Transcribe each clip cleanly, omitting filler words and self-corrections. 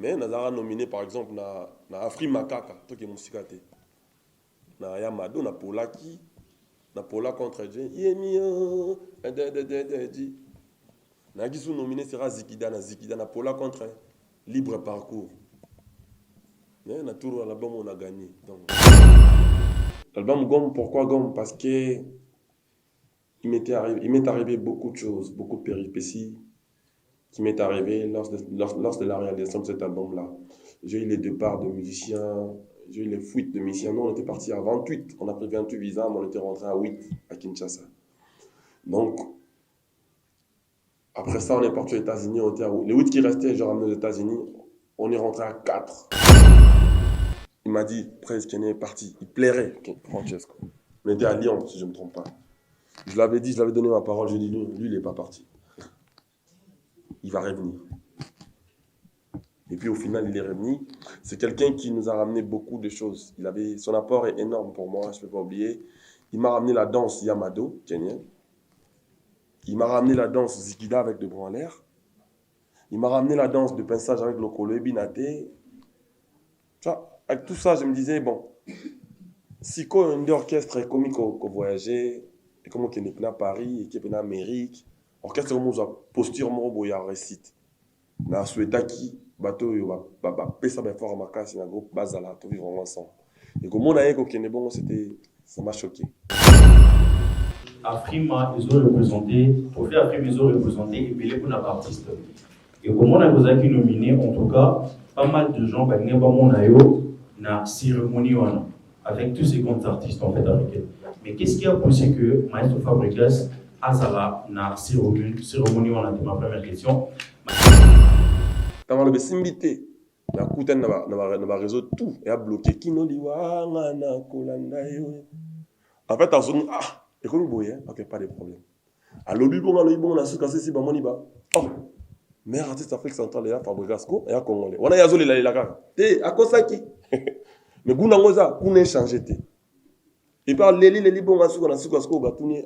Mais nous avons nominé par exemple na Afri Makaka, toi qui es Moussikate. Na Yamado, na Polaki, na Pola contre Djen. Yemio, na qui sont nominés sera Zikida, na Pola contre Libre Parcours. Mais na tout l'album on a gagné. Donc, l'album Gomme, pourquoi Gomme? Parce que il m'est arrivé beaucoup de choses, beaucoup de péripéties qui m'est arrivé lors de la réalisation de cet album-là. J'ai eu les départs de musiciens, j'ai eu les fuites de musiciens. Nous, on était partis à 28, on a pris 28 visas, mais on était rentré à 8 à Kinshasa. Donc, après ça, on est parti aux États-Unis. Les 8 qui restaient, j'ai ramené aux États-Unis. On est rentré à 4. Il m'a dit, presque, il est parti. Il plairait, Francesco. On était à Lyon, si je ne me trompe pas. Je l'avais dit, je l'avais donné ma parole. J'ai dit, lui, il n'est pas parti. Il va revenir. Et puis au final, il est revenu. C'est quelqu'un qui nous a ramené beaucoup de choses. Son apport est énorme pour moi, je ne peux pas oublier. Il m'a ramené la danse Yamado, kenyenne. Il m'a ramené la danse Zikida avec de bras en l'air. Il m'a ramené la danse de pinçage avec Lokolo et Binaté. Avec tout ça, je me disais, bon, si un orchestre est comme qu'on voyageait, et comme on est à Paris, et qu'on est en Amérique, orchestre comme on a posture, on a récite. Na souhaita qui bateau pesa ba fort makasi na groupe bazala to vivre ensemble et comme on a éco qui bon c'était ça m'a choqué. Afrima ils ont représenté pour faire Afrima ils ont représenté et puis les bons artistes et comme on a posé qui nominé en tout cas pas mal de gens ba ngeba mona yo na cérémonie wana avec tous ces grands artistes en fait avec eux. Mais qu'est-ce qui a poussé que Maestro Fabregas azala na cérémonie wana? C'est ma première question. Dans le Bessimbité, la coutane n'a réseau tout et a bloqué Kinoliwa, na Kolandayo. En fait, à son et comme il ok, pas de problème. À l'objet, on a su casser si bamoni ba. Oh, meilleur artiste Afrique centrale, il y a Fabregasco et a Congolais. On a yazoli la kaka. Te, à Kosaki. Mais Gounangoza, Kouné changé te. Et par les bon à on a su casco, Gatouni.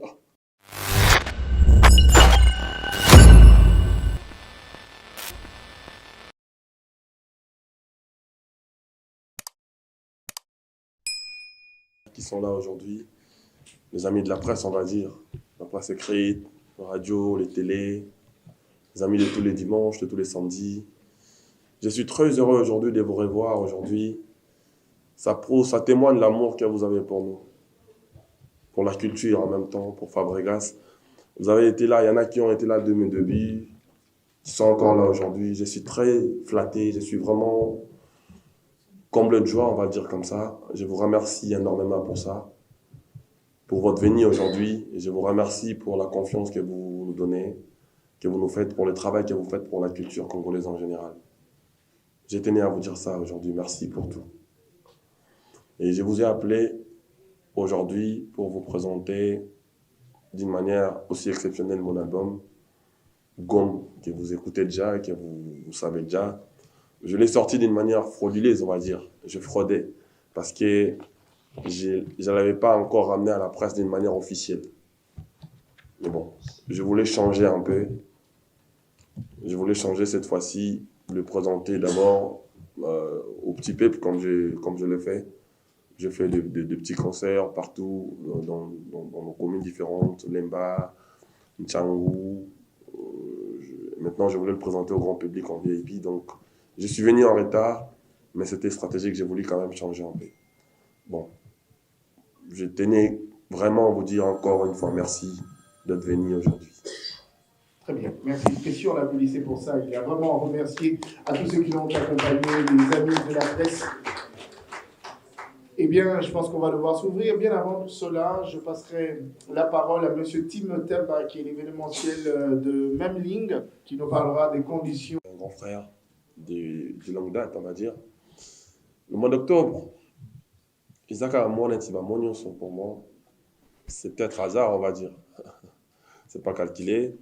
Qui sont là aujourd'hui, les amis de la presse, on va dire, la presse écrite, la radio, les télés, les amis de tous les dimanches, de tous les samedis. Je suis très heureux aujourd'hui de vous revoir aujourd'hui. Ça témoigne de l'amour que vous avez pour nous, pour la culture en même temps, pour Fabregas. Vous avez été là, il y en a qui ont été là de mes débuts, qui sont encore là aujourd'hui. Je suis très flatté, je suis vraiment comblé de joie, on va le dire comme ça. Je vous remercie énormément pour ça, pour votre venue aujourd'hui. Et je vous remercie pour la confiance que vous nous donnez, que vous nous faites, pour le travail que vous faites pour la culture congolaise en général. J'ai tenu à vous dire ça aujourd'hui. Merci pour tout. Et je vous ai appelé aujourd'hui pour vous présenter d'une manière aussi exceptionnelle mon album, Gomme, que vous écoutez déjà, que vous savez déjà. Je l'ai sorti d'une manière frauduleuse, on va dire. Je fraudais parce que je ne l'avais pas encore ramené à la presse d'une manière officielle. Mais bon, je voulais changer un peu. Je voulais changer cette fois-ci, le présenter d'abord au petit peuple comme je l'ai fait. Je fais de petits concerts partout, dans nos communes différentes, Lemba, Ntchangou. Maintenant, je voulais le présenter au grand public en VIP. Donc, je suis venu en retard, mais c'était stratégique. J'ai voulu quand même changer un peu. Bon, je tenais vraiment à vous dire encore une fois merci d'être venu aujourd'hui. Très bien, merci. Question, on a publié pour ça. Il y a vraiment à remercier à tous ceux qui l'ont accompagné, les amis de la presse. Eh bien, je pense qu'on va devoir s'ouvrir. Bien avant cela, je passerai la parole à M. Tim Temba, qui est l'événementiel de Memling, qui nous parlera des conditions. Un grand frère de longue date, on va dire. Le mois d'octobre, Isaac a sont pour moi. C'est peut-être hasard, on va dire. C'est pas calculé.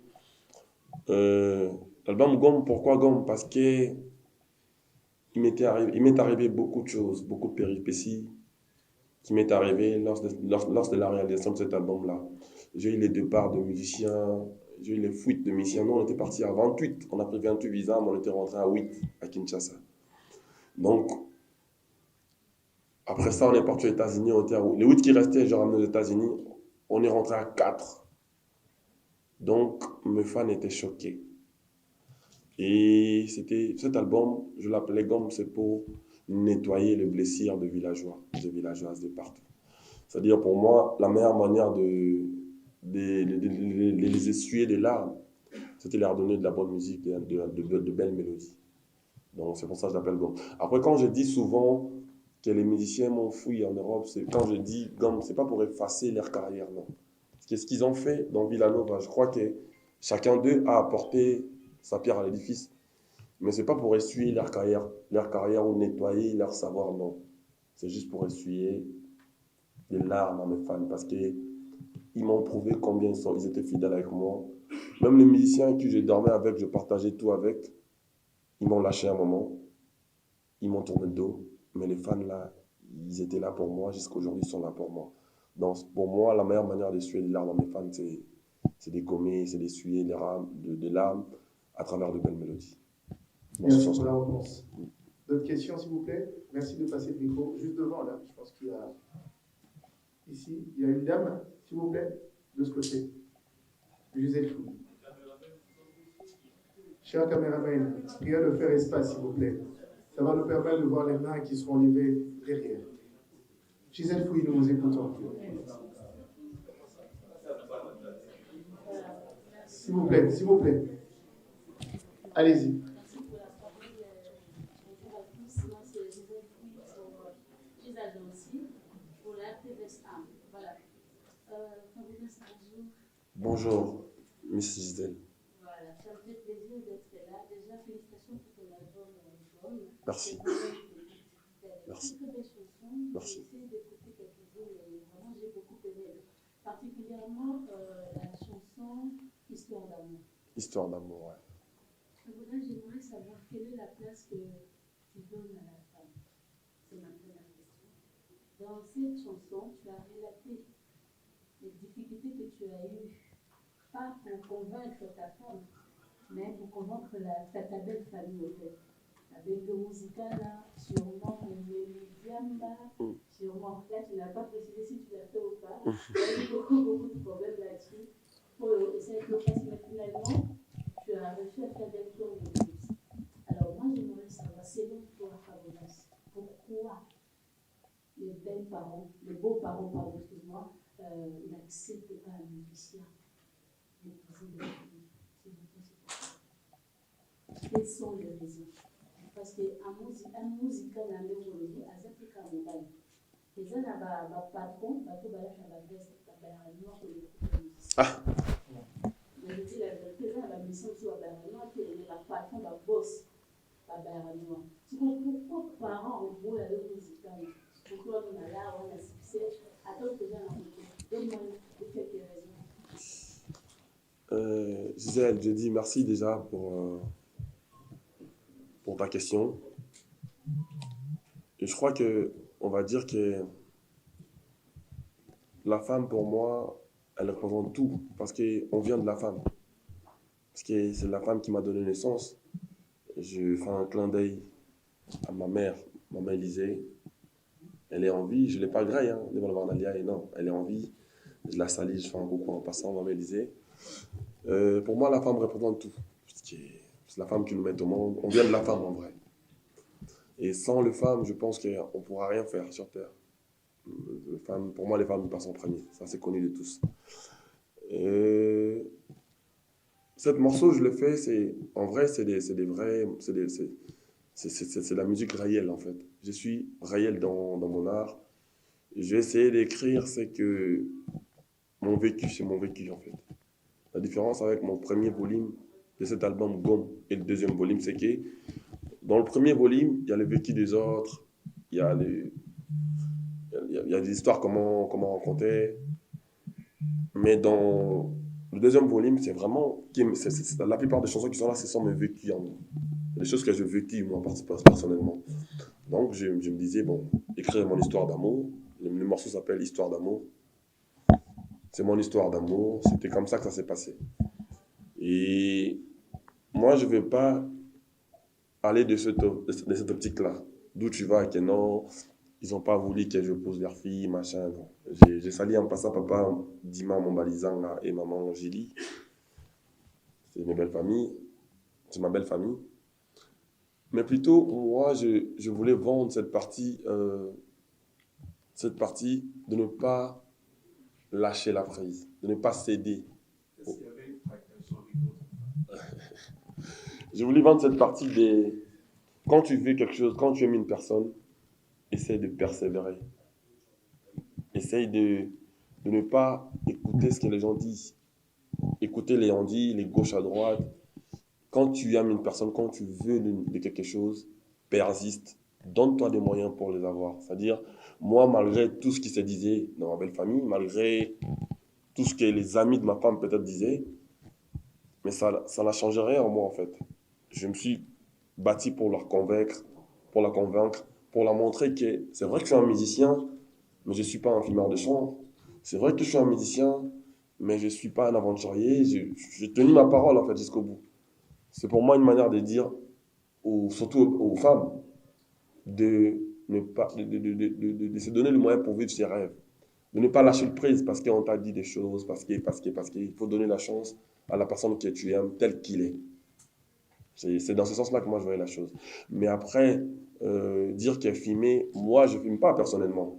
L'album Gomme, pourquoi Gomme? Parce que il m'est arrivé beaucoup de choses, beaucoup de péripéties qui m'est arrivé lors de la réalisation de cet album-là. J'ai eu les départs de musiciens, j'ai eu les fuites de musiciens. Nous, on était partis à 28, on a pris 28 visas, mais on était rentré à 8 à Kinshasa. Donc, après ça, on est parti aux États-Unis. Les 8 qui restaient, j'ai ramené aux États-Unis. On est rentré à 4. Donc, mes fans étaient choqués. Et cet album, je l'appelais Gomme, c'est pour nettoyer les blessures de villageois, de villageoises de partout. C'est-à-dire, pour moi, la meilleure manière de les essuyer des larmes, c'était leur donner de la bonne musique, de belles mélodies. Donc, c'est pour ça que je l'appelle Gomme. Après, quand je dis souvent que les musiciens m'ont fouillé en Europe, c'est quand je dis Gomme, c'est pas pour effacer leur carrière, non. Qu'est-ce qu'ils ont fait dans Villanova? Je crois que chacun d'eux a apporté sa pierre à l'édifice. Mais ce n'est pas pour essuyer leur carrière ou nettoyer leur savoir, non. C'est juste pour essuyer les larmes à mes fans parce qu'ils m'ont prouvé combien ils étaient fidèles avec moi. Même les musiciens avec qui je dormais avec, je partageais tout avec, ils m'ont lâché un moment, ils m'ont tourné le dos. Mais les fans là, ils étaient là pour moi, jusqu'à aujourd'hui ils sont là pour moi. Donc pour moi, la meilleure manière d'essuyer les larmes à mes fans, c'est d'égommer, c'est d'essuyer des larmes à travers de belles mélodies. Merci pour la réponse. D'autres questions, s'il vous plaît? Merci de passer le micro. Juste devant, là, je pense qu'il y a... Ici, il y a une dame, s'il vous plaît, de ce côté. Gisèle Fou. Cher caméraman, priez de faire espace, s'il vous plaît. Ça va nous permettre de voir les mains qui seront levées derrière. Gisèle Fouille, nous vous écoutons. S'il vous plaît, s'il vous plaît. Allez-y. Merci pour la parole. Bonjour à tous. Moi, c'est Gisèle Fouille sur Gisèle aussi, pour la TVS1. Voilà. Fabrice, bonjour. Bonjour, Miss Gisèle. Voilà, ça me fait plaisir d'être là. Déjà, félicitations pour ton album. Merci. Merci. Très belle chanson. Merci. J'ai essayé d'écouter quelques-unes et vraiment, j'ai beaucoup aimé. Particulièrement la chanson Histoire d'amour. Histoire d'amour, ouais. J'aimerais savoir quelle est la place que tu donnes à la femme. C'est ma première question. Dans cette chanson, tu as relaté les difficultés que tu as eues, pas pour convaincre ta femme, mais pour convaincre ta belle famille au fait. La belle musicale, sûrement le Diamba, sûrement. Là, tu n'as pas précisé si tu l'as fait ou pas. Il y a eu beaucoup de problèmes là-dessus. Pour essayer de le faire, mais finalement, tu as réussi à faire des tours de plus. Alors, moi, j'aimerais savoir, selon toi, Fabrice, pourquoi les beaux-parents, pardon, excuse-moi, n'acceptent pas un musicien d'épouser de la famille? Quelles sont les raisons? Parce qu'un musicien n'a pas aujourd'hui à Zafrika Mobile. Les uns n'ont patron, bateau balage à la veste, à noir pour les musiciens. Mais je dis la vérité, là, la mission sur la noir, qui est la patron, la boss, la noir. Pourquoi parents en gros la musique? Pourquoi on a là, on a succès, attends que j'ai un côté. Donne-moi quelques raisons. Gisèle, je dis merci déjà pour ta question. Et je crois on va dire que la femme, pour moi, elle représente tout, parce qu'on vient de la femme. Parce que c'est la femme qui m'a donné naissance. Je fais un clin d'œil à ma mère Élisée. Elle est en vie, je ne l'ai pas graille, hein, non, elle est en vie. Je la salue, je fais un coucou en passant, maman Élisée. Pour moi, la femme représente tout. Parce que c'est la femme qui nous met au monde. On vient de la femme, en vrai. Et sans les femmes, je pense qu'on ne pourra rien faire sur Terre. Pour moi, les femmes passent en premier. Ça, c'est connu de tous. Cet morceau, je le fais, en vrai, c'est la musique réelle, en fait. Je suis réel dans mon art. J'ai essayé d'écrire, c'est que mon vécu, c'est mon vécu, en fait. La différence avec mon premier volume de cet album Gomme et le deuxième volume, c'est que dans le premier volume, il y a le vécu des autres, il y a des histoires, comment on racontait. Mais dans le deuxième volume, c'est vraiment... la plupart des chansons qui sont là, ce sont mes vécus. Des choses que j'ai vécues, moi, personnellement. Donc, je me disais, bon, écrire mon histoire d'amour. Le morceau s'appelle Histoire d'amour. C'est mon histoire d'amour. C'était comme ça que ça s'est passé. Et moi, je ne veux pas aller de cette optique-là. d'où tu vas, que non, ils n'ont pas voulu que je pose leur fille, machin. Non. J'ai sali en passant papa Dima Mombalizanga et maman Gili. C'est mes belles familles. C'est ma belle famille. Mais plutôt, moi, je voulais vendre cette partie de ne pas lâcher la prise, de ne pas céder. Je voulais vendre cette partie des... Quand tu fais quelque chose, quand tu aimes une personne, essaye de persévérer. Essaye de ne pas écouter ce que les gens disent. Écouter les on-dit, les gauches à droite. Quand tu aimes une personne, quand tu veux de quelque chose, persiste. Donne-toi des moyens pour les avoir. C'est-à-dire, moi, malgré tout ce qui se disait dans ma belle famille, malgré tout ce que les amis de ma femme peut-être disaient, mais ça n'a changé rien en moi, en fait. Je me suis bâti pour la convaincre, pour la montrer que c'est vrai que je suis un musicien, mais je ne suis pas un filmeur de son. C'est vrai que je suis un musicien, mais je ne suis pas un aventurier. J'ai tenu ma parole, en fait, jusqu'au bout. C'est pour moi une manière de dire, surtout aux femmes, de se donner le moyen pour vivre ses rêves. De ne pas lâcher le prise parce qu'on t'a dit des choses, parce qu'il faut donner la chance à la personne que tu aimes tel qu'il est. C'est dans ce sens-là que moi je voyais la chose. Mais après, dire qu'il est filmé, moi je ne filme pas personnellement.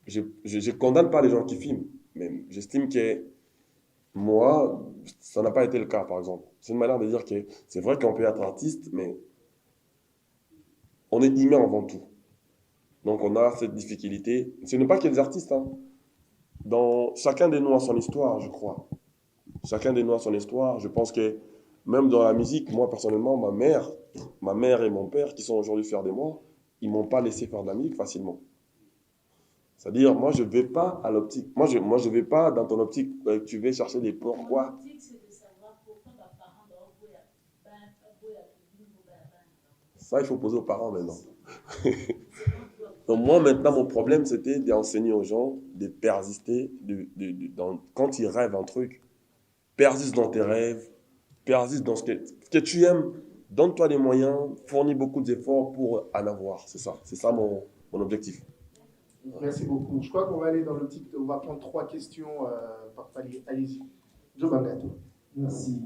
Je ne condamne pas les gens qui filment, mais j'estime que moi, ça n'a pas été le cas, par exemple. C'est une manière de dire que c'est vrai qu'on peut être artiste, mais on est humain avant tout. Donc on a cette difficulté. Ce n'est pas que les artistes. Hein. Chacun de nous a son histoire, je crois. Chacun de nous a son histoire. Je pense que même dans la musique, moi personnellement, ma mère et mon père, qui sont aujourd'hui fiers de moi, ils ne m'ont pas laissé faire de la musique facilement. C'est-à-dire, moi, je ne vais pas à l'optique. Moi, je ne vais pas dans ton optique. Tu vas chercher des pourquoi. Ça, il faut poser aux parents maintenant. Donc moi, maintenant, mon problème, c'était d'enseigner aux gens de persister. Quand ils rêvent un truc, persiste dans tes rêves, persiste dans ce que tu aimes. Donne-toi des moyens, fournis beaucoup d'efforts pour en avoir. C'est ça mon objectif. Merci beaucoup. Je crois qu'on va aller dans l'optique, on va prendre 3 questions par palier. Allez-y. Joe Bangato. Merci.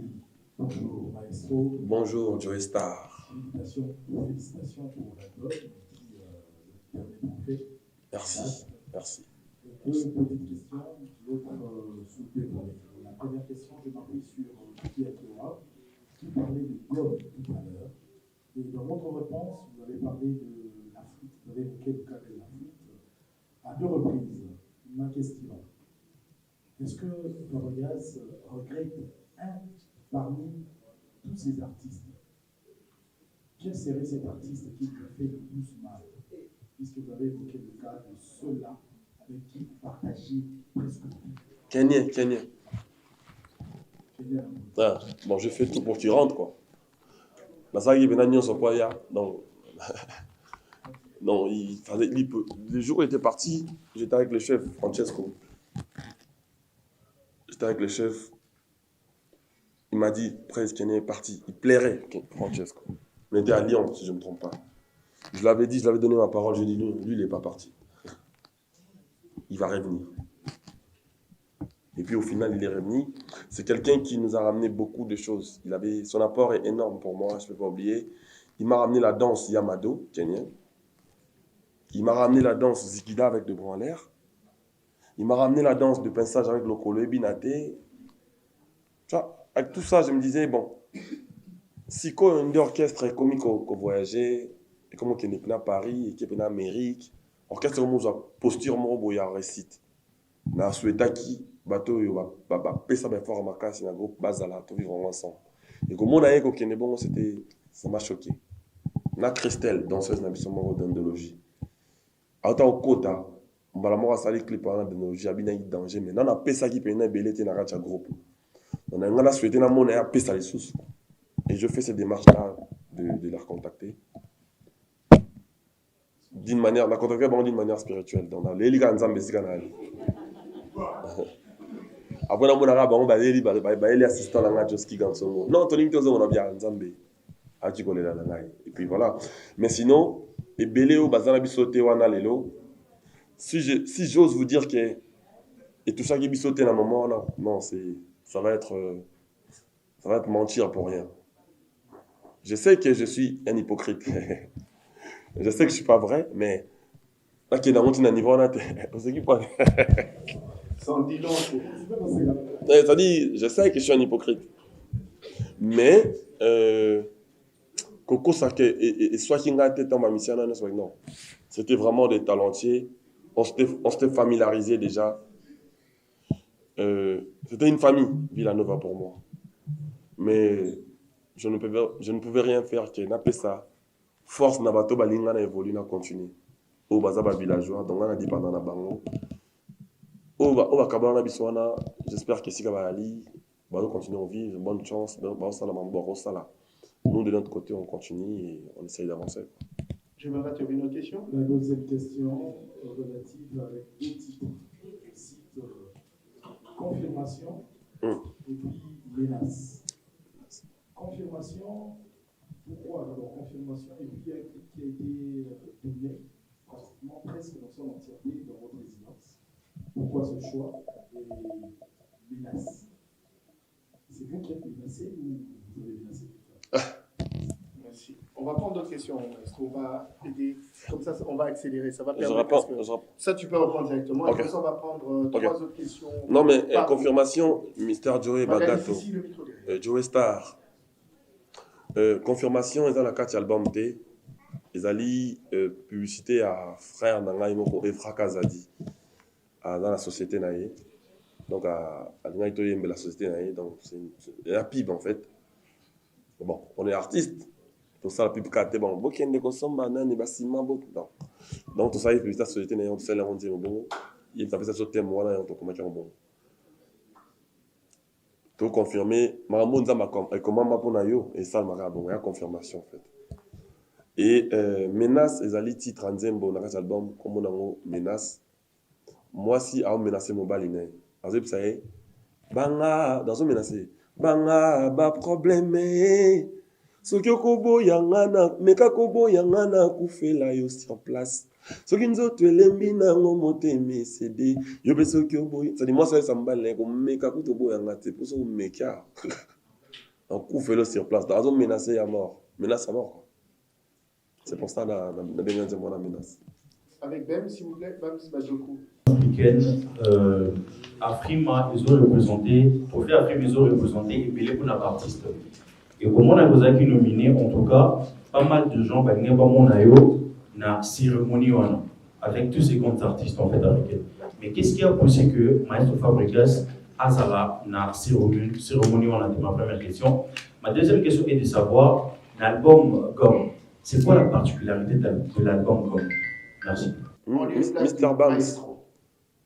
Bonjour, Maestro. Bonjour, Joe Star. Félicitations pour l'album qui permet de fait. Merci. 2 petites questions, l'autre soulever pour les. La première question, je m'appuie sur Pierre Thomas, qui parlait de gomme tout à l'heure. Et dans votre réponse, vous avez parlé de la flûte, vous avez évoqué le cas de la flûte à 2 reprises. Ma question, est-ce que Gorillaz regrette parmi tous ces artistes, quel serait cet artiste qui lui fait le plus mal? Puisque vous avez évoqué le cas de ceux-là avec qui vous partagez presque tout. Kenya. Ah, bon, je fais tout pour que tu rentres, quoi. Non, le jour où il était parti, j'étais avec le chef, Francesco. Il m'a dit, presque, Kenya est parti. Il plairait, Francesco. On était à Lyon, si je ne me trompe pas. Je l'avais donné ma parole, j'ai dit, lui, il n'est pas parti. Il va revenir. Et puis au final, il est revenu. C'est quelqu'un qui nous a ramené beaucoup de choses. Son apport est énorme pour moi, je ne peux pas oublier. Il m'a ramené la danse Yamado, kenyan. Il m'a ramené la danse Zikida avec de bras en l'air. Il m'a ramené la danse de pinçage avec Lokolo et Binaté. Tu vois, avec tout ça, je me disais, bon, si un orchestre est comique qu'on voyageait, et comme on est à Paris, et qu'on est en Amérique, orchestre comme on posture, on a récite. Na souhaitaki bateau yo ba pesa ba fort makasi na groupe bazala to vivre ensemble. Et comme on a eu qu'au bon, ça m'a choqué. Na Christelle, danseuse na biso moko d'endologie. Autant au kota, on va la mort à salir clip en d'endologie, abina yi danger mais na pesa qui pe na belete na racha groupe. On a ngala souhaité na mona ya pesa les sous. Et je fais cette démarche là de la contacter. D'une manière, la contacter d'une manière spirituelle. Donc les liga nzambe zikanali. Après on a ba ba assistant na Joski Gansongo. Non, Tony Mitozo on a bien nzambe. Et puis voilà. Mais sinon, et Beléo, Bazana Bisoté, Wana Lelo. Si j'ose vous dire que, et tout ça qui Bisoté dans le moment, là, non, ça va être mentir pour rien. Je sais que je suis un hypocrite. Je sais que je ne suis pas vrai, mais là, qui est dans mon niveau, là, on sait qui pas. Sans dire long. Ça dit, je sais que je suis un hypocrite. Mais, Coco Sake et Swakinga Teta Mamisiana, non. C'était vraiment des talentiers. On s'était familiarisé déjà. C'était une famille, Villanova pour moi. Mais je ne pouvais rien faire que n'appelle ça. Force Nabato Balinga na évolue, na continue. Au Bazaba villageois, donc on a dit pendant la bango. Au Kabana Biswana, j'espère que si Kabali, on continue à vivre, bonne chance, nous de notre côté, on continue et on essaye d'avancer. Je me rate une autre question. La deuxième question relative avec deux titres. Cite confirmation et puis menace. Confirmation, pourquoi d'abord confirmation et puis il y a un truc qui a été donné pratiquement presque dans son entièreté dans votre résidence. Pourquoi ce choix et menace? C'est vous qui êtes menacé ou vous avez menacé quelqu'un? Merci. On va prendre d'autres questions. Est-ce qu'on va aider? Comme ça, on va accélérer. Ça va permettre. Ça, tu peux répondre directement. Okay. Et comme ça, on va prendre trois autres questions. Non, mais confirmation, Mr. Joey Bagato. Joey Star. Confirmation, ils ont la carte album T. Ils ont publicité à frère Nangaï Moko et Fraka Zadi dans la société Naïe. Donc, à la société Naïe. Donc, c'est la pub en fait. Bon, on est artiste. Tout ça, la pub carte, bon, beaucoup de consommateurs, banane, bâtiment, bon. Donc, tout ça, il y a la société Naïe, on sait les rondir, bon. Il y a ça sur le thème, voilà, on peut commencer bon. Tout confirmé, Maramon Zama, comment ma pour Nayo, et ça, bon, il y a confirmation en fait. Et menace, les ali titre en Zembo, dans l'album, comme on a menace. Moi, si on menacé mon baliné, par exemple, ça y est, banga, dans un menacé, banga, ba problème, soki okobo yangana, meka kobo yangana, koufela yo sur place. Soki nzoto elembi nango moteme cd, yo be soki obo, ça dit moi ça me balle, meka kotobo yangana, c'est pour ça que meka, on koufela sur place, dans un menacé à mort, menace à mort. C'est pour ça que la bien de la menace. Avec Bem, s'il vous plaît, Bem Sbajoku. Africaine, Afrima, ils ont représenté, Trophée Afrima, ils ont représenté et Belé pour notre artiste. Et comme on a besoin nominé, en tout cas, pas mal de gens, bah, n'ont pas mon ayo, na cérémonie avec tous ces grands artistes en fait africains. Mais qu'est-ce qui a poussé que Maestro Fabregas Azala na cérémonie c'est ma première question. Ma deuxième question est de savoir l'album Gomme. C'est quoi la particularité de l'album Gomme? Merci. Mr. Bams,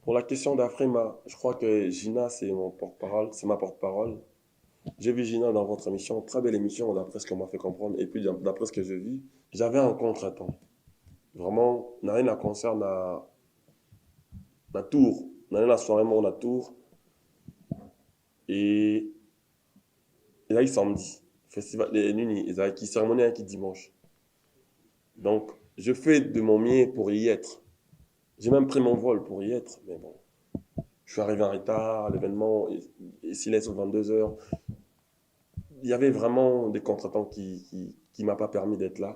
pour la question d'Afrima, je crois que Gina, c'est mon porte-parole, c'est ma porte-parole. J'ai vu Gina dans votre émission, très belle émission d'après ce qu'on m'a fait comprendre et puis d'après ce que j'ai vu. J'avais un contretemps. Vraiment, n'a rien à concerne la tour, n'a rien à soirée mon la tour. Et là, il samedi, festival des Nuits, ils ont qui cérémonie qui dimanche. Donc, je fais de mon mieux pour y être. J'ai même pris mon vol pour y être, mais bon. Je suis arrivé en retard, l'événement, s'il est sur 22h. Il y avait vraiment des contretemps qui ne m'ont pas permis d'être là.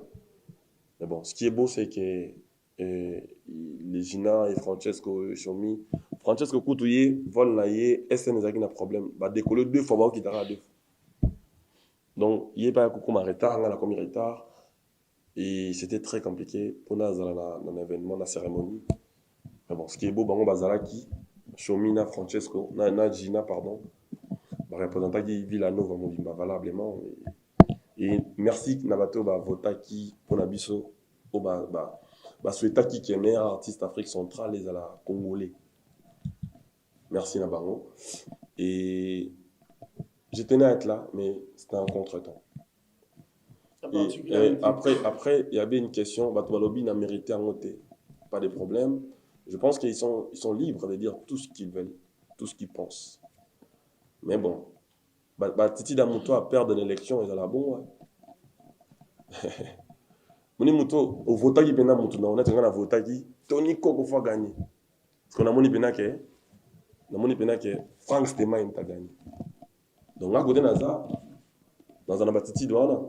Mais bon, ce qui est beau, c'est que les Gina et Francesco Chomi, Francesco Koutouye, vol naïe, SN n'a problème. Bah, décoller 2 fois, qui t'arrête 2 fois. Donc, il n'y a pas beaucoup de retard, on a commis retard. Et c'était très compliqué pour nous dans l'événement, dans la cérémonie. Mais bon, ce qui est beau, on va qui Chomina, Francesco, Gina, pardon, représentant qui Villanova, on dit valablement. Et merci Nabato, vota qui pour Nabiso, souhaita qui est meilleur artiste Afrique centrale et à la Congolais. Merci Nabango. Et je tenais à être là, mais c'était un contretemps. Et après, il y avait une question, Batoualobi n'a mérité un côté. Pas de problème. Je pense qu'ils sont libres de dire tout ce qu'ils veulent, tout ce qu'ils pensent. Mais bon, Titi Damuto a perdu l'élection, ils ont la bon. Ouais. Moni muto au vote qui pena muto na on a tenga na vote qui Tony Koko faut gagner. Parce qu'on a moni pena que Frank Stein t'a gagné. Donc à côté naza dans un abatiti douana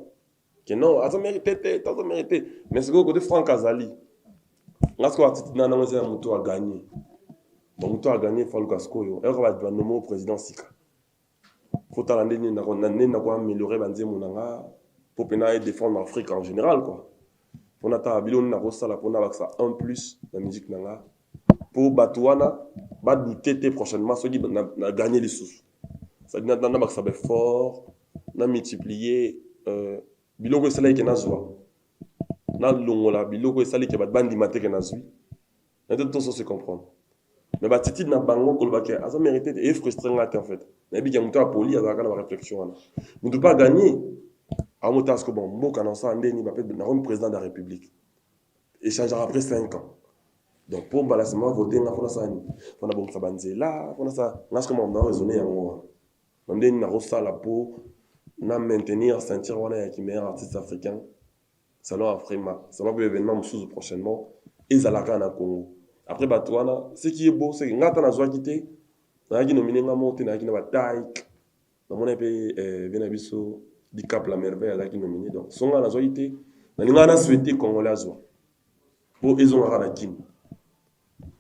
que non, a mérité. Mais c'est côté Frank Azali. Parce que abatiti na na c'est muto a gagné. Bon muto a gagné faut le casco yo. Elle va nommer au président Sika. Faut t'aller na ko améliorer banze monanga pour pena défendre l'Afrique en général quoi. On a tabilon na rosala pour na ça en plus la musique nanga pour batouana ba douter prochainement ceux qui na gagner les sous ça dit na ça be fort na multiplier biloko sala ke na zwa na longola biloko sala ke ba bandi maté ke na zwi na tout ça se comprendre mais ba titi na bango ko ba ke aza mérité et frustrant en fait na bi muto a poli a na réflexion na muto pas gagner à mon tasque bon mboka na ça ndeni ba peut na président de la République échangera après 5 ans. Donc, pour me voter, on a bon sabanzela, on a ça, on a ce que on a raisonné à moi. On a ça la peau, on a maintenir sentir on a qui meilleur artiste africain. Salon Afrima, ça va événement sous prochainement et Zalaka na Congo. Après Batouana, ce qui est beau, c'est que ngata na zwa quitté, na qui nominé nga monter na qui na bataille. Dans mon pays Venabiso di Cap la merveille là qui nominé. Donc, son na zwa quitté, na ngana souhaité Congolais azwa. Pour ils ont la Guinée.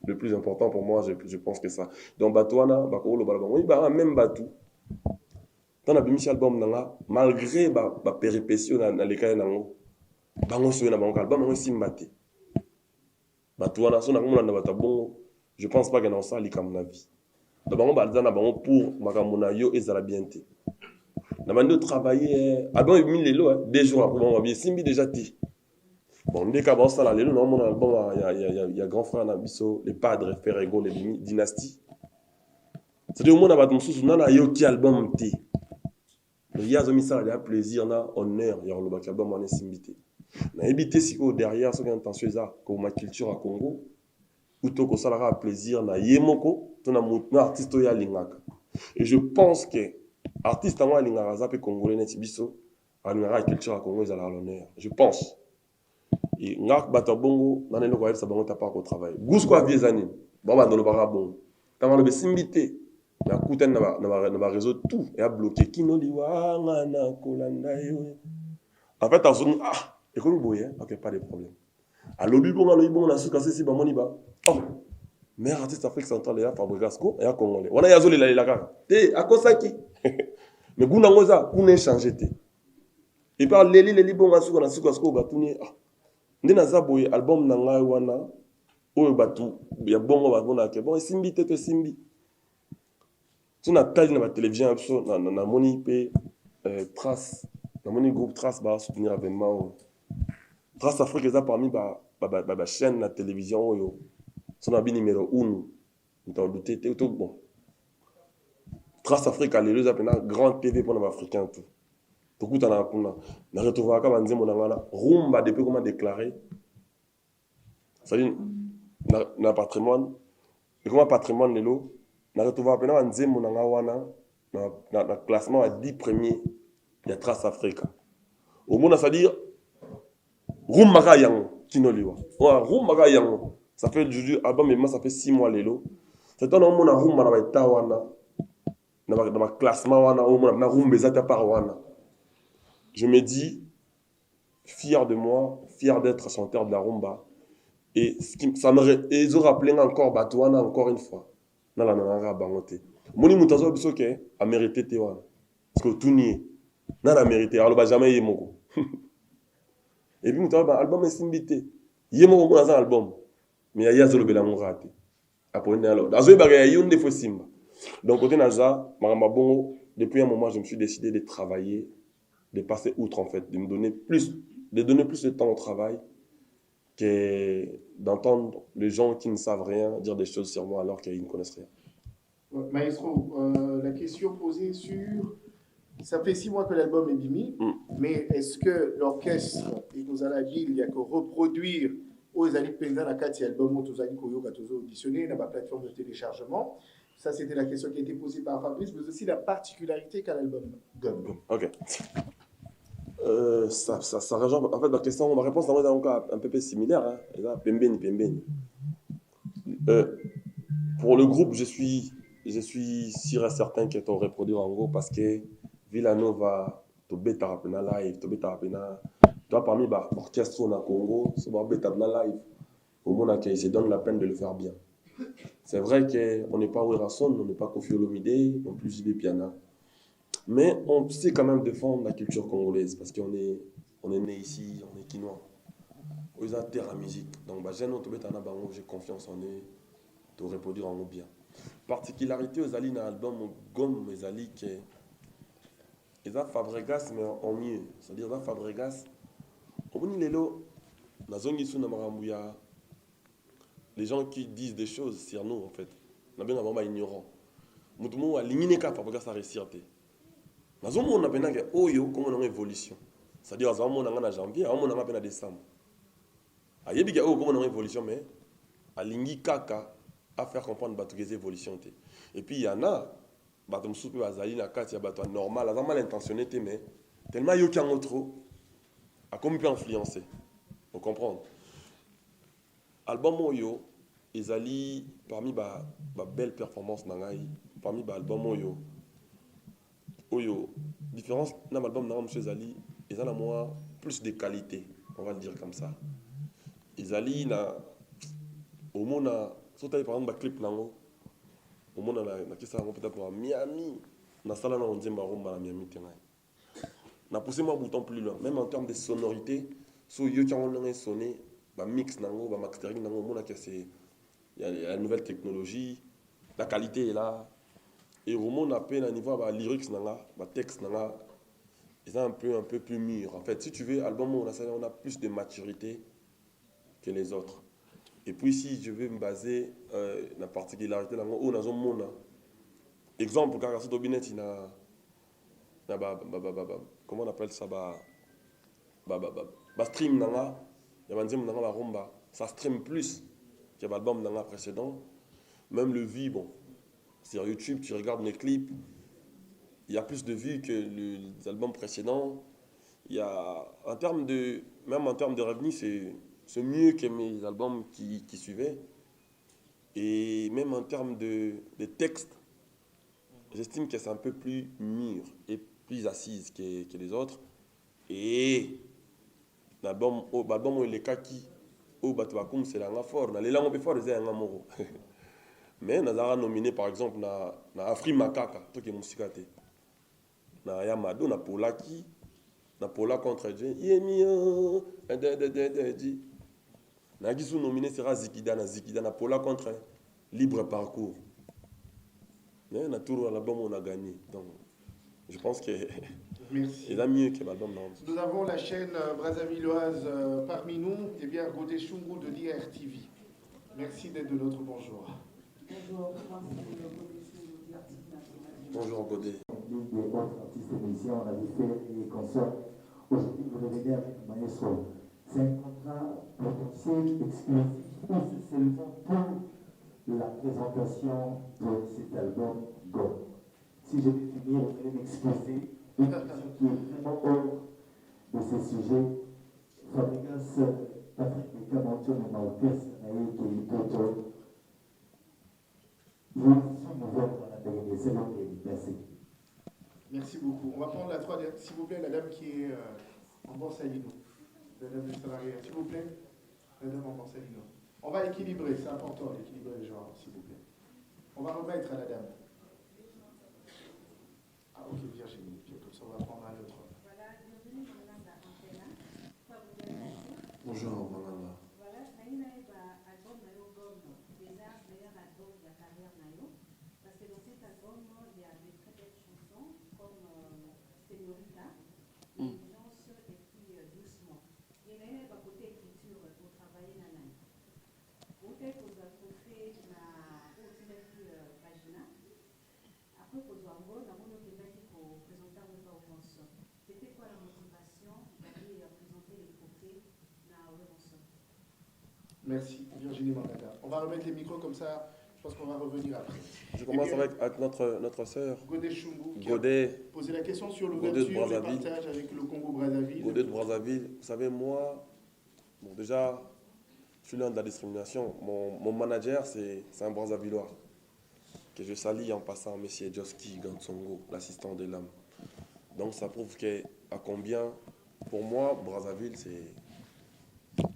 Le plus important pour moi, je pense que ça. Donc, Batouana, Bakolo, Balabon, oui, même Batou. Dans la Michel album, malgré ma péripétie dans les cas, Bango Soye, Bango Simbate. Batouana, son amour, je pense pas qu'il y a un sali comme la vie. Bango Balzana, Bango pour Makamunayo et Zalabiente. La manière de travailler, album est mis les lots, 2 jours après, on va Simbi déjà dit. Bon, dès qu'avant ça, là, il y a grand frère Nabiso, les padres, Ferrego, les dynasties. C'est-à-dire, au monde, on a un album. Il y a un plaisir, un honneur, il y a un album, on est simbité. On a évité si derrière, ce qui est intention, comme ma culture à Congo, ou tout ça, un plaisir, na yemoko, tout un artiste, il y a l'ingaka. Et je pense que artiste, moi, l'ingaka, ça peut congolais, Netibiso, la culture à Congo, ils ont l'honneur. Je pense. Et ngak bata bongo nane no kwa sa bango ta pas au travail gusko a vieux années baba ndolo bara bon tama le simbité na kuten na réseau tout et a bloqué kino liwa ngana kolanda yo en fait azon et comme boye OK pas de problème a lobi bon na suka si ba moni ba oh mais artiste Afrique centrale ya Fabrigasco et a congolais wana yazoli la kaka te akosaki mais guna ngoza kuna changer te et par leli bon na suka sko batuni Ndi naza boye album na ngai wana oyo batu ya bongo babona ke bon simbi te simbi tuna tali na ba télévision abso na moni pe trace na moni groupe trace ba soutenir événement trace Afrique eza parmi ba chaîne na télévision oyo sona bi numéro 1 nto douter te tout bon trace Afrique a les appena grand TV pour les africains tout tout na retrouver ka banze monangana rumba depuis comment déclarer ça dit na patrimoine et comment patrimoine lelo na retrouver pena banze monanga wana na classement à 10 premiers il y a Trace Africa au monde ça dire rumba ka yango kinoliwa rumba ka yango ça fait du album mais ça fait 6 mois lelo c'est un monde na rumba na ba wana na classement wana au monde na rumba ezata par wana. Je me dis, fier de moi, fier d'être chanteur de la rumba. Et ça me ils ont rappelé encore Batouana encore une fois. Dans la nana bangote. Moni mutazo bisoke a mérité tewana. Parce que tout nié. N'a la mérité. Alors jamais yemoko. Et puis mutazo album est simbité. Yemoko mo dans un album. Mais ya zolo bela ngorate. Après on alors. Azo bagaya yonde fo simba. Donc côté naza, maramba bongo, depuis un moment je me suis décidé de travailler, de passer outre en fait, de donner plus de temps au travail que d'entendre les gens qui ne savent rien dire des choses sur moi alors qu'ils ne connaissent rien. Maestro, la question posée sur... Ça fait 6 mois que l'album est bimi, mais est-ce que l'orchestre et nous allons dire il y a que reproduire aux Ali Penza la 4 album aux Ali Koyo Gatozo auditionné dans la plateforme de téléchargement? Ça, c'était la question qui a été posée par Fabrice, mais aussi la particularité qu'a l'album Gum. Ok. Ça rejoint. En fait, ma question, ma réponse est encore un peu similaire. Hein. Et là, pembeni, pembeni. Pour le groupe, je suis sûr et certain que tu aurais produit en gros parce que Villanova, tu bêta rapena live, tu bêta rapena. Toi, parmi les orchestres au Congo, c'est bon, bêta live. Au monde, il se donne la peine de le faire bien. C'est vrai qu'on n'est pas Werason, on n'est pas Kofi Olomide, non plus JB Piana. Mais on sait quand même défendre la culture congolaise parce on est né ici, on est quinois. Ils ont terre à musique. Donc, j'ai confiance en eux de reproduire en nous bien. Particularité aux alliés dans l'album, Gomme, les alliés qui ils ont Fabregas, mais en mieux. C'est-à-dire, ils ont Fabregas. Au bout de l'élo, dans la zone les gens qui disent des choses sur nous, en fait, on a bien un ignorant. Nous avons éliminé Fabregas à réussir. Dans la zone où on a bien comme on a une évolution. C'est-à-dire, dans la zone où janvier, on a bien décembre. Il y a des comme on a une évolution, mais à l'ingui kaka à faire comprendre que évolution. Et puis il y en a, bateau soupe bazali na kati ya bateau normal, avant mal intentionné mais tellement yo qui en trop, a comme peut influencer. Vous comprenez? Album Oyo, ezali parmi ba belle performance nangai, parmi ba album Oyo, différence dans l'album na monsieur Zali, ils ont moi plus de qualité, on va le dire comme ça. Ezali na au monde surtout par exemple clip nango au monde na kisa ngo peut-être pour Miami na sala na onzemba rumba na Miami tenai na poussé moi bouton plus loin même en termes de sonorité so yo qui on sonné ba mix nango ba mastering nango mona que c'est il y a la nouvelle technologie la qualité est là et au monde à peine à niveau ba lyrics nanga ba texte nanga ils sont un peu plus mûrs en fait si tu veux album on a plus de maturité que les autres. Et puis si je veux me baser la particularité là où dans un monde exemple quand on dobinet il na comment on appelle ça stream nanga il y a nzembo nanga la rumba ça stream plus que l'album nanga précédent même le vues bon sur YouTube tu regardes les clips il y a plus de vues que les albums précédents il y a même en termes de revenus c'est mieux que mes albums qui suivaient. Et même en termes de texte, j'estime que c'est un peu plus mûr et plus assise que les autres. Et l'album, il est kaki, c'est un fort. Les langues fort, c'est un amour. Mais nous avons nominé par exemple na Afri Makaka, tout qui est musicaté. Na Yamado, na Polaki, na Pola contre Dieu. Yemio, Nagisu nominé sera Zikida na Pola contre Libre Parcours. Mais on a tout l'album on a gagné. Donc je pense que il a mieux que l'album. Nous avons la chaîne Brazzavilloise parmi nous, et bien Godé Chungu de l'IRTV. Merci d'être de notre bonjour. Bonjour, moi c'est Godé Chungu de l'IRTV national. Bonjour Godé. Ligue des autres artistes émissions, on avait fait les concerts. Aujourd'hui, vous revenez avec Maestro. C'est un contrat potentiel exclusif ou c'est seulement pour la présentation de cet album Go. Si je vais finir, vous allez m'excuser. Une question qui est vraiment hors de ce sujet. Fabregas, Patrick Mekamoncho, et Maokes, Naïk et Toto. Vous sont nouvelles dans la dernière saison. Merci. Merci beaucoup. On va prendre la troisième, s'il vous plaît, la dame qui est en Borsalino. La dame de salarié, s'il vous plaît. La dame en Borsalino. On va équilibrer, c'est important d'équilibrer les genres, s'il vous plaît. On va remettre à la dame. Ah, ok, Virginie. Comme ça, on va prendre un autre. Voilà, bienvenue dans l'Anda Antena. Bonjour Malala. Voilà, Naïna est album Nayo Gomme, déjà meilleur album de la carrière Nayo. Parce que dans cet album, il y a des très belles chansons comme Señorita, L'urgence et puis Doucement. Il y a un côté écriture pour travailler dans l'année. Peut-être que vous avez fait la pagina. Après, vous avez pour présenter votre convention. C'était quoi la motivation d'aller présenter les côtés dans la convention? Merci, Virginie Mangada. On va remettre les micros comme ça. Je pense qu'on va revenir après. Je commence Eh bien, avec notre sœur, Godet Chumbu qui a Godet, posé la question sur Godet de l'ouverture des Brazzaville. partages avec le Congo-Brazzaville. Godet de Brazzaville. Vous savez, moi, bon, déjà, je suis l'un de la discrimination. Mon manager, c'est un Brazzavillois, que je salue en passant, M. Joski Gansongo, l'assistant de l'âme. Donc ça prouve à combien, pour moi, Brazzaville, c'est...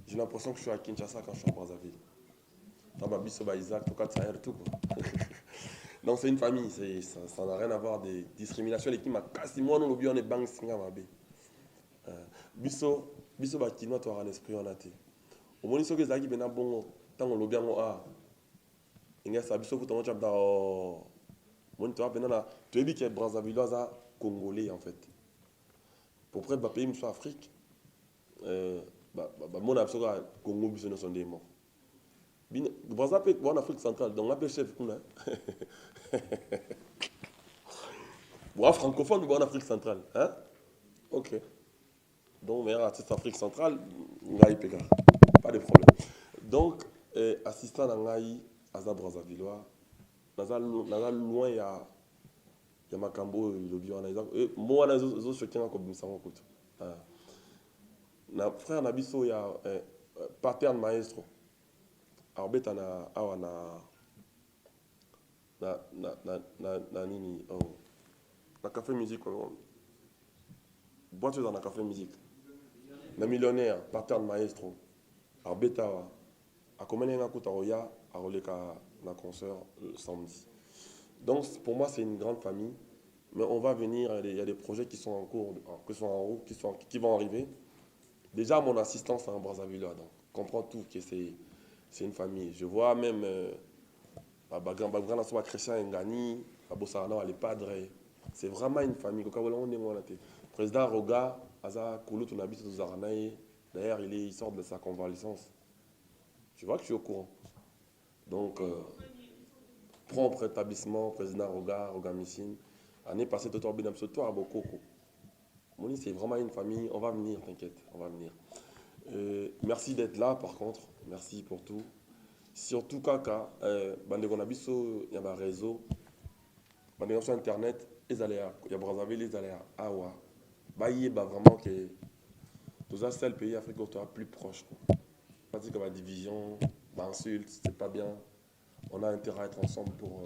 J'ai l'impression que je suis à Kinshasa quand je suis à Brazzaville. Isaac, tout quoi. Donc c'est une famille, ça n'a rien à voir des discriminations. Les qui m'a cassé, moi, nous, on est bang, singa, ma bé. Biso, bakino, tu auras un esprit en athée. Au moins, ce que Zaki Bena bon, tant on l'obien, il y a ça, biso, vous t'en chapda, moi, tu as Bena, tu as dit qu'il y a Brazzavillois congolais, en fait. Pour près de pays, soit Afrique, mon absolu Congo, biso, ne sont des morts. Brazzaville, en Afrique centrale, donc on appelle chef, bon, francophone, en Afrique centrale, hein? Ok. Donc, meilleur artiste Afrique centrale, pas de problème. Donc, assistant à Ngaï, Aza Brazzavillois, Naza loin, il y a Makambo, le bio, moi, je suis quelqu'un comme ça. Frère Nabiso, il y a Pattern Maestro. Alors, nini, na café musique, boîte dans la café musique. Le millionnaire, Pattern Maestro. Alors, bêta, à combien de temps il y a un concert samedi. Donc, pour moi, c'est une grande famille. Mais on va venir, il y a des projets qui sont en cours, qui vont arriver. Déjà, mon assistance en Brazzaville, donc, comprends tout, que c'est une famille. Je vois même, Christian Ngani, Abosarana, les padres. C'est vraiment une famille. Président Roga, Aza Koulou, d'ailleurs, il sort de sa convalescence. Tu vois que je suis au courant. Donc, propre établissement, président Roga Missine. Année passée, Toto Binam Soto à Bokoko. Moni, c'est vraiment une famille. On va venir, t'inquiète, on va venir. Merci d'être là, par contre. Merci pour tout. Surtout, Kaka, Bandegonabiso, il y a un réseau. Bandegon sur Internet, il y a Brazzaville, il y a Awa. Baye, vraiment que tout ça, c'est le pays africain qui est plus proche. Pas dire que la division, l'insulte, c'est pas bien. On a intérêt à être ensemble pour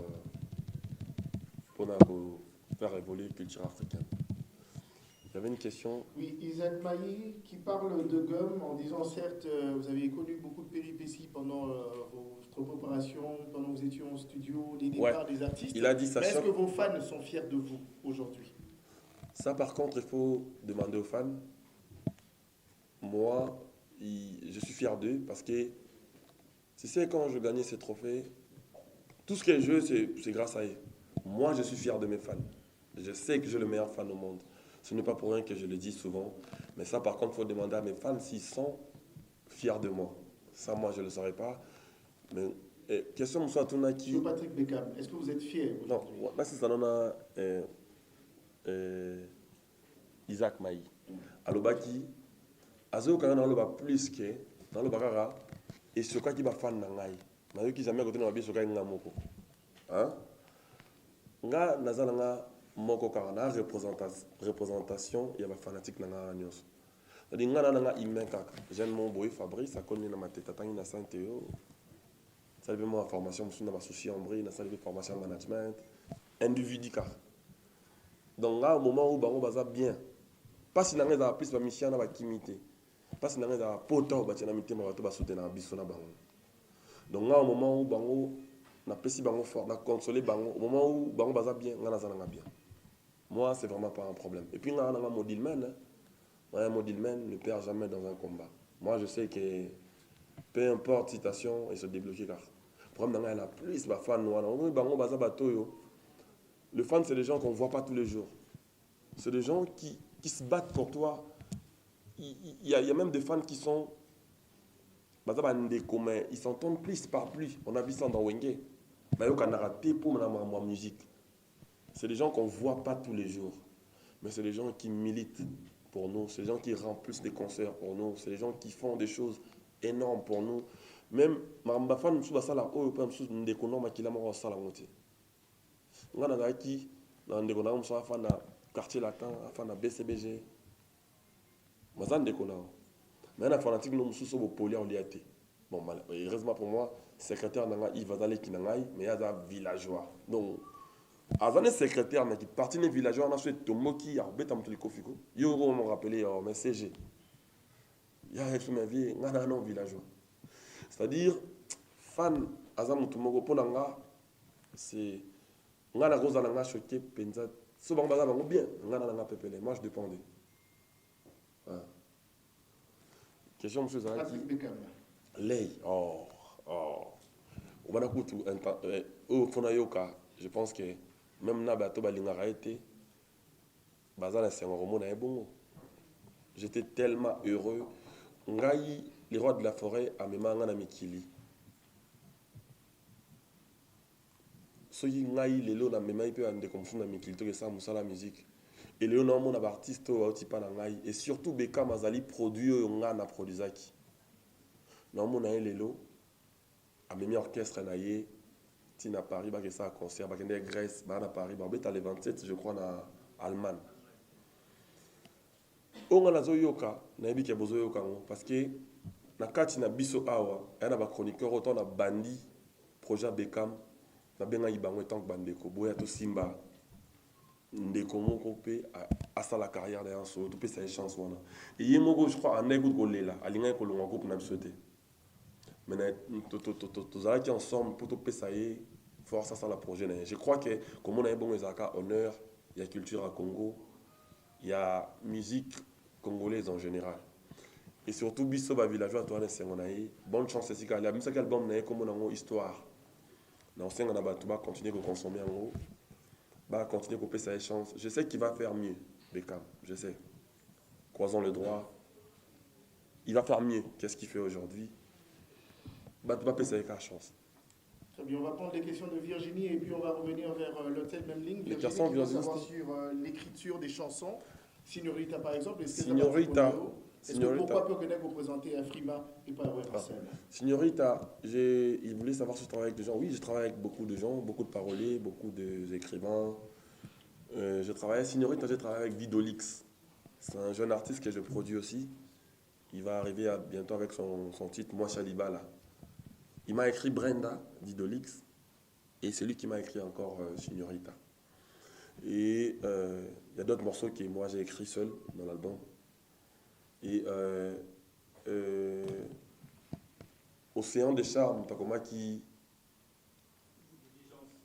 faire évoluer la culture africaine. J'avais une question. Oui, Isaac Mailly qui parle de gomme en disant certes, vous avez connu beaucoup de péripéties pendant votre préparation, pendant que vous étiez en studio, les départs des artistes. Il a dit ça. Mais est-ce que vos fans sont fiers de vous aujourd'hui? Ça, par contre, il faut demander aux fans. Moi, je suis fier d'eux parce que tu sais, quand je gagnais ces trophées, tout ce que je veux, c'est grâce à eux. Moi, je suis fier de mes fans. Je sais que j'ai le meilleur fan au monde. Ce n'est pas pour rien que je le dis souvent. Mais ça, par contre, il faut demander à mes fans s'ils sont fiers de moi. Ça, moi, je ne le saurais pas. Mais question de Tounaki. Sur Patrick Beckham, est-ce que vous êtes fier aujourd'hui? Non, là, c'est ça, on a Isaac Maï. Alobaki, Azo, quand on a plus que dans le Bagara, et ce qui va fan nangai. Mais qui jamais côté na biso ka nga moko. Hein? Nga nazalanga moko ka na représentation ya ba fanatique nanga nyos. Ndi nga na nga imenka. Jeune mon boy Fabrice a connu na mateta tangi na Saint-Théo. Ça avait moi formation sur na souci en bri na salle de formation management individu car. Donc là au moment où bango baza bien. Pas si nanga za plus ba mission na ba kimité. Pas si nanga za poto ba tena mitema bato ba soutenir biso na bango. Donc là, au moment où bango na pesi bango fort, na consoler bango, au moment où bango baza bien, nga nazana bien. Moi, c'est vraiment pas un problème. Et puis nga na modilman, un modilman ne perd jamais dans un combat. Moi, je sais que peu importe citation, il se débloque car. Le problème là, plus ba fan noir, bango baza batoyo. Le fan, c'est des gens qu'on voit pas tous les jours. C'est des gens qui se battent pour toi. Il y a même des fans qui sont ils s'entendent plus par plus. On a vu ça dans Wenge. Pour musique. C'est des gens qu'on ne voit pas tous les jours. Mais c'est des gens qui militent pour nous. C'est des gens qui remplissent des concerts pour nous. C'est des gens qui font des choses énormes pour nous. Même ma femme sous basala o pe sous ndeko no makila mo sala ngoti. Ngana ngaki na ndeko na mso afa na quartier latin, afa na BCBG. Mazan ndeko na. Mais na fanatique no mso so bo poli en liaté. Bon heureusement pour moi, secrétaire nanga Yves Azale ki nangai, mais il y a un villageois. Donc azane secrétaire na ki parti ne villageois na souhaite tomoki ya betam to likofiko. Yo on me rappeler mais CG. Ya fait ma vie ngana non villageois. C'est-à-dire fan azam mutumogo ponanga c'est ngana roza nanga choqué penza so bang baza bango bien ngana nanga pepele moi je dépendais. Voilà. Question monsieur Zalaki. Lei obana kutu o fona yoka je pense que même na bato balingaka été baza na sengo romona ebongo. J'étais tellement heureux ngai les rois de la forêt à memanga na mikili soki ngai lelo na memai pe ande comme na mikili to que ça musala musique et lelo na mona ba artiste o oti pa na ngai et surtout beka mazali produit o nga na produisaki na mona lelo a memi orchestre na ye tina Paris ba que ça concert ba kende Grèce ba na Paris ba beta le 27 je crois na Allemagne onga na zo yoka na yebi ke bozo yoka ngo parce que na kati na biso awa yana ba chroniqueur autant na bandi projet Bekam na benga ibango tant que bandeko boya to simba ndeko moko pe à la carrière derrière so to pe sa chance wana et yemoko je crois en écoute ko lela alinga ko longa groupe na biso te mais to zalaki ensemble pour to pe sa force ça la projet je crois que comme on a bon ezaka honneur il y a culture à Congo il y a musique congolaise en général. Et surtout, biso ba villageois toi na sengonaï. Bonne chance ici car la musique album na comme on a histoire. Na on senga na ba tout ba continuer de consommer en gros. Ba continuer couper sa chance. Je sais qu'il va faire mieux, Bekam, je sais. Croisons le droit. Il va faire mieux qu'est-ce qu'il fait aujourd'hui. Ba tout ba passer sa chance. Très bien, on va prendre les questions de Virginie et puis on va revenir vers l'hôtel même ligne. Les Virginie, questions savoir sur l'écriture des chansons. Signorita par exemple, est-ce que Signorita. Pourquoi peut-être vous présenter à Frima et pas à Websel? Signorita, il voulait savoir si je travaille avec des gens. Oui, je travaille avec beaucoup de gens, beaucoup de paroliers, beaucoup d'écrivains. Signorita, j'ai travaillé avec Vidolix. C'est un jeune artiste que je produis aussi. Il va arriver bientôt avec son titre Moi Chaliba là. Il m'a écrit Brenda, Vidolix, et c'est lui qui m'a écrit encore Signorita. Et il y a d'autres morceaux que moi j'ai écrits seul dans l'album. Et Océan des charmes, Takoma qui.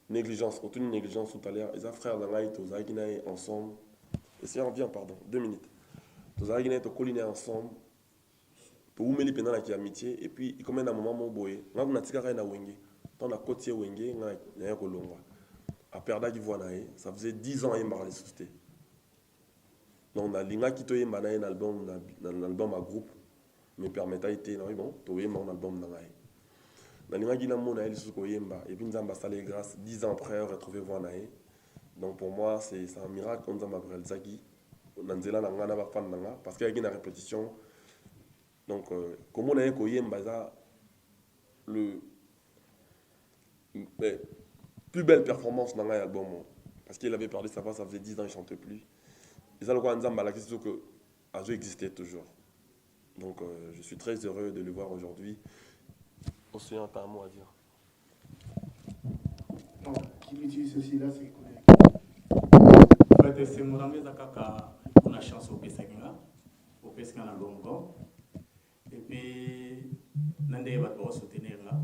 Négligence, aucune négligence tout à l'heure. Les frères d'Angaï, tous les ensemble. Et si on vient, pardon, 2 minutes. Tous les colliner ensemble. Pour vous mettre pendant la amitié. Et puis, il commence à un moment où vous avez un petit carré à Wenge. Dans la côte de Wenge, il y a un colombo. À Perda qui voit ça faisait 10 ans qu'il m'a ressuscité. Donc, on a l'inga qui toye manaye un album à groupe, mais permettait été non bon, toye mon album nangaye. Dans l'inga qui n'a mon aïe sous koyemba et puis nous avons installé grâce 10 ans après retrouver voanaye. Donc pour moi c'est un miracle qu'on nous a appris Zaki. Nanzela nanga na ba fan nanga parce qu'il y a une répétition. Donc comme on a koyemba ça le plus belle performance dans l'album parce qu'il avait perdu sa voix, ça faisait 10 ans il chantait plus. Et ça, le roi Nzamba, la question que Azo existait toujours. Donc, je suis très heureux de le voir aujourd'hui. Océan, t'as un mot à dire? Non, qui utilise ceci là, c'est quoi? En fait, c'est mon ami Zakaka, on a chance au Pesagina, au Pesagina Longo. Et puis, Nande va te soutenir là.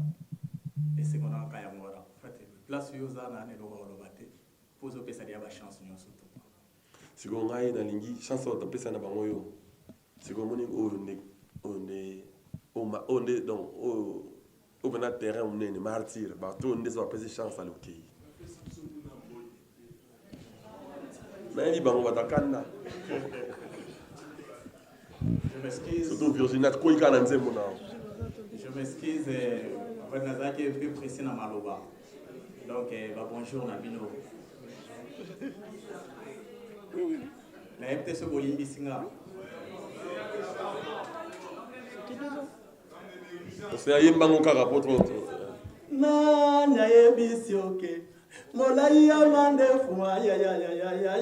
Et c'est mon ami Kayamora. En fait, place Yosa, Nane Logo Lobate, pour au Pesagina, la chance, nous surtout. Si on a une ligne, chance de passer na bangoyo. Si on est donc au terrain on est martyr, bah tout on est sur passer chance à l'ok. Mais il bango batakana. Je m'excuse. Surtout Virginie, quoi il a nzembo na. Je m'excuse, votre Nazaki est plus précis dans Maloba. Donc, bonjour Nabino. La MTC Bolindi Singa. C'est un yembango karapoto. Na nyaye bisioke. Molai ya mandefu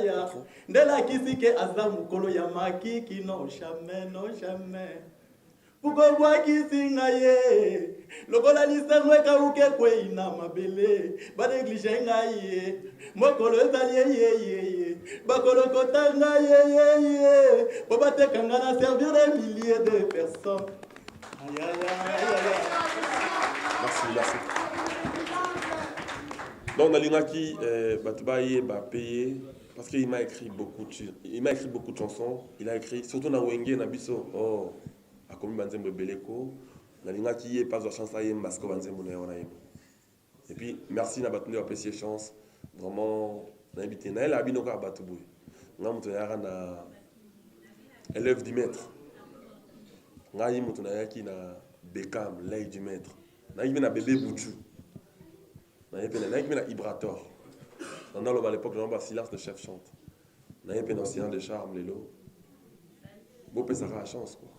ya. Ndela kisike azamu kolo ya makiki no jamais no jamais. Pukobwa kisinga ye. Lokola lisangwe ka uke kwe ina mabele. Ba neglige nga ye. Mokolo ezali ye. Bakolo kotanga ye. Boba tekanga na servir des milliers de personnes. Merci. Donc, Nalingaki, Batubaye, payé parce qu'il m'a écrit beaucoup de chansons. Il a écrit, surtout dans Wenge, Nabiso, oh, à comme Banzembe Beleko, Nalingaki, pas de chance à Yem, Basko Banzembe Naïm. Et puis, merci Nabatune, apprécié chance. Vraiment, Naïbité, Naïl Abinoka Batuboué. Naïm na élève du maître. Naïm Moutonayaki na Bekam, l'œil du maître. Naïm na bébé Bouchou. Naïm na Ibrator. Dans à l'époque, on a silence de chef chante. Naïm na silence de charme, les lots. Beau ça la chance, quoi.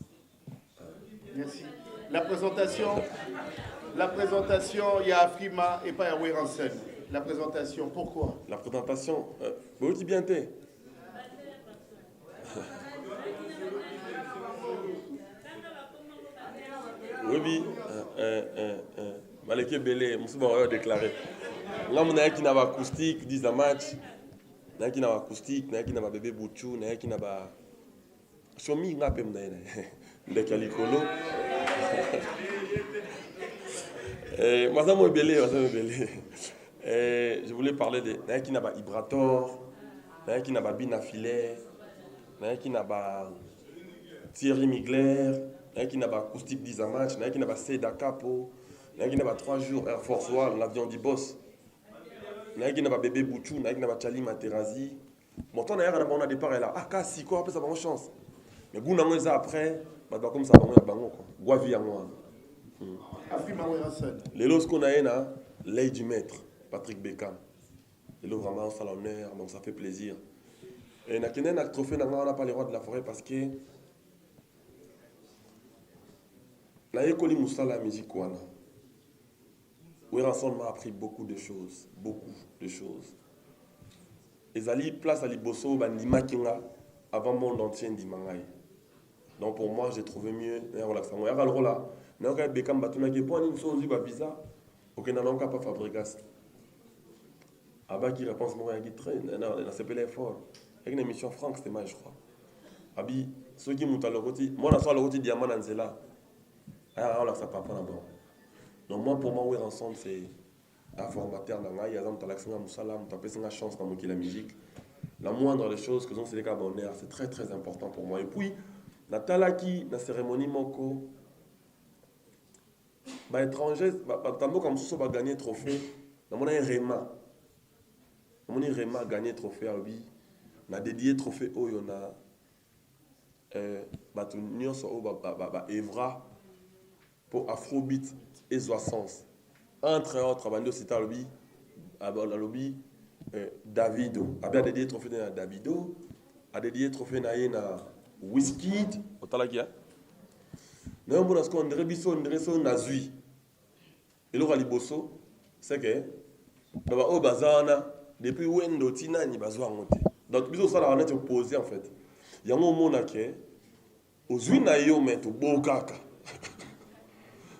Merci. La présentation, il y a Afrima et pas Yahweh Ransen. La présentation, pourquoi? La présentation, vous dites bien t'es. Oui, Maleke Belé, Moussouba a déclaré. Là, on a qui n'a pas acoustique, 10 à match. On a qui n'a pas acoustique, on a qui n'a pas bébé Bouchou, on a qui n'a pas. Chomi, on a pas de Calicolo. Madame Belé. Je voulais parler de. On a qui n'a pas Ibrator, on a qui n'a pas Binafilet, on a qui n'a pas Thierry Migler. Il y a qui n'a pas acoustique 10 à match, il y a qui n'a pas Seda Capo, il y a qui n'a pas 3 jours Air Force One, l'avion du boss, il y a qui n'a pas bébé Bouchou, il y a qui n'a pas Chali Materazzi. Bon, on a des départ là, ah, Kassi, quoi, après ça va en chance. Mais Gouna, on est après, comme ça, on est à Bango, quoi. Guavi à moi. Les lots qu'on a là, l'œil du maître, Patrick Beckham. Les lots vraiment, ça l'honneur, donc ça fait plaisir. Et il y a un trophée, on n'a pas les rois de la forêt parce que. La école Moussala la musique wana. Weranson m'a appris beaucoup de choses. Ezali place à Liboso, bandima kinga, avant le monde entier ndimangai. Donc pour moi, j'ai trouvé mieux. Relaxant. Y'a le là. N'a pas Bekam Batuna qui point une chose du visa. Ok, n'a pas fabrication. Abba qui répond moi qui traîne. Non, c'est pas l'effort. Il y a une émission franque, c'était mal, je crois. Abi, ceux qui montent à le côté, moi, je suis à le côté diamant en Zela. Ah, là, ça ne part pas là-bas. Donc, moi, pour moi, oui, ensemble, c'est un formateur dans il y a un talaxina moussala, une chance dans la musique. La moindre des choses que sont les bonheur, c'est très très important pour moi. Et puis, la talaki, la cérémonie moko, bah étranger, bah comme ça va gagner trophée. Dans mon Rema, gagné trophée à Obi, on a dédié trophée au Yona, bah tout nion sur Evra. Pour Afrobeat et Zoissance. Entre autres, Bando Sita Lobby, Davido. A bien dédié trophée à Davido, a dédié trophée à Wizkid, au Talakia. Nous avons dit qu'on a Nazui. Et là, Liboso, c'est que, au Bazana, depuis Wendo Tina, ni Bazwa monté. Donc, bisous, ça, on est opposé en fait. Il y a un moment qui est, aux Zuinayo, mais au Bokaka.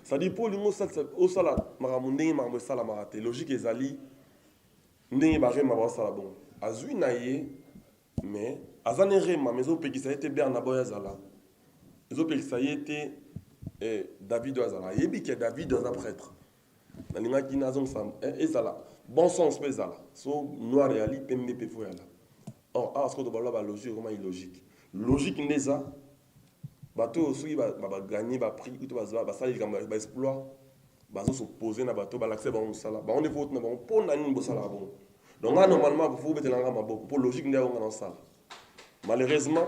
Ça dit pour l'humour, au sala, maramunde, maramou sala marate. Logique ezali, ndenge barre mabwa sala bon. Azui naie, mais azanere ma maison peki ça été Bernaboy azala. Maison peki ça été David azala. Yebi que David est un prêtre. Na linga ki nazon sam ezala. Bon sens mais ezala. So noir et ali pembe pe foyala. Or ce que doit ba logique comment illogique. Logique neza. Bateau aussi va gagner va prix tout va ça il va exploit va se poser na bateau va l'accès va on sala va on est vote na bon pour na ni bosala bon donc normalement faut mettre la ngama beaucoup pour logique ndé on sala malheureusement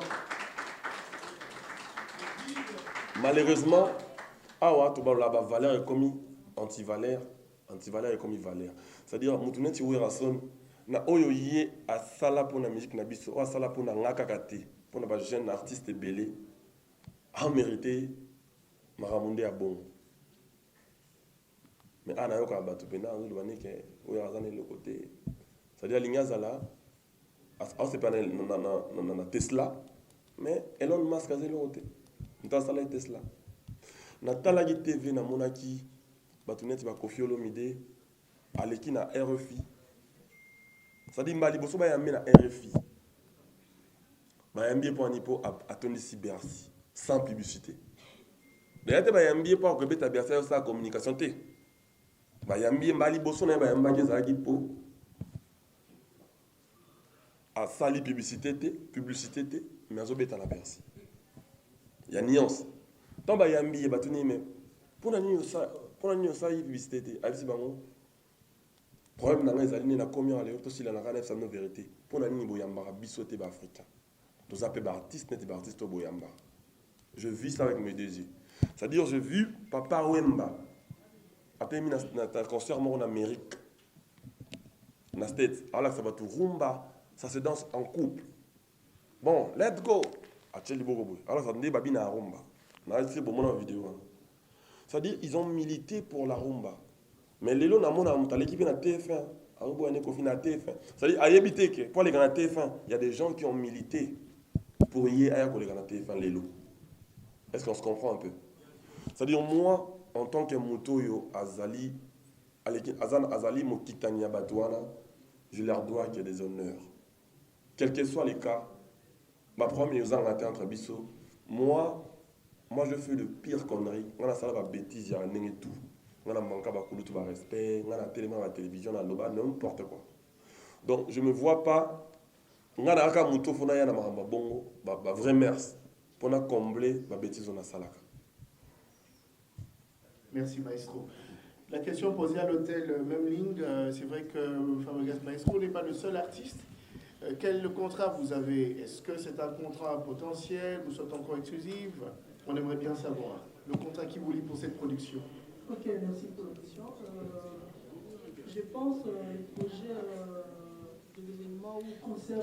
awa to ba la valeur est commis anti-valeur est commis valeur c'est-à-dire mutunet ti wera son na oyo yé a sala pour la musique na biso o sala pour na ngaka kate pour na ba jeune artiste belé a mérité Maramunde à bon. Mais ah, nayo ka batu pena ndu bane ke oya azane le côté. C'est-à-dire lingaza là, c'est pas na Tesla, mais Elon Musk a zéro côté. Nta sala Tesla. Na tala gi TV na monaki batu neti ba Koffi Olomide aleki na RFI. C'est-à-dire mbali boso ba yambi na RFI. Ba yambi pour nipo atondisi Bercy sans publicité. D'ailleurs ba yambi pour que beta Bercy sa communication té. Ba yambi mbali boso na ba yamba ke za gi po a sali publicité té mais azo beta na Bercy. Il y a nuance. Tant ba yambi ba tuni mais pour na ni ça y publicité té alisi bango. Problème dans les alliés na combien aller to si la na kana ça no vérité. Pour na ni boyamba bisoté ba africain. To ça peut artiste net ba artiste boyamba. Je vis ça avec mes deux yeux. C'est-à-dire j'ai vu Papa Wemba a mis un concert en Amérique. Na States. Alors ça va tout rumba, ça se danse en couple. Bon, let's go. Alors ça dit babi na rumba. Na c'est pour mon vidéo. C'est-à-dire ils ont milité pour la rumba. Mais les lots na mona mutale qui vient à TF1, Arubo ane kofi na TF1. C'est-à-dire ayebite que pour les gars na TF1, il y a des gens qui ont milité pour y aller pour les gars na TF1 les lots. Est-ce qu'on se comprend un peu? C'est-à-dire moi en tant que Mutoyo Azali Azali Mokitania Batouana, je leur dois qu'il y ait des honneurs. Quel que soit les cas, ma première entre Bisso, moi je fais le pire connerie. On a ça la bêtise, il y a un et tout. On a manqué tout respect, on a tellement la télévision, n'importe quoi. Donc je ne me vois pas. On a un Muto Fonaya na Maramba Bongo, vrai merci pour combler la bêtise on a salaka. Merci Maestro. La question posée à l'hôtel Memling, c'est vrai que Fabregas Maestro n'est pas le seul artiste. Quel contrat vous avez? Est-ce que c'est un contrat potentiel? Vous êtes encore exclusif? On aimerait bien savoir. Le contrat qui vous lie pour cette production. Ok, merci pour la question. Je pense les projets de l'événement ou concert